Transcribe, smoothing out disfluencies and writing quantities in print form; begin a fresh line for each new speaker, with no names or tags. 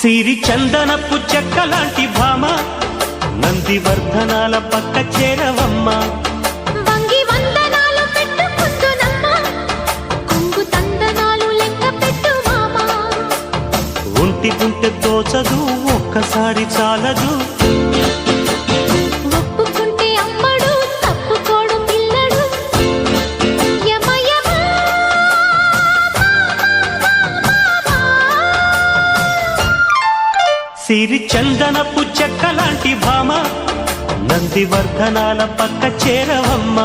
సిరి చందనపు చెక్కలాంటి భామ నందివర్ధనాల పక్క చేరవమ్మ
వంగి వందనాలు పెట్టుకుందునమ్మ కొంగు తందనాలు లెక్క పెట్టు మామ
ఒంటి గుంటె తోచదు ఒక్కసారి చాలదు
ఒప్పుకుంటే అమ్మడు తప్పుకోడు పిల్లడు యమ యమ
సిరి చందనపు చెక్కలాంటి భామ నందివర్ధనాల పక్క చేరవమ్మ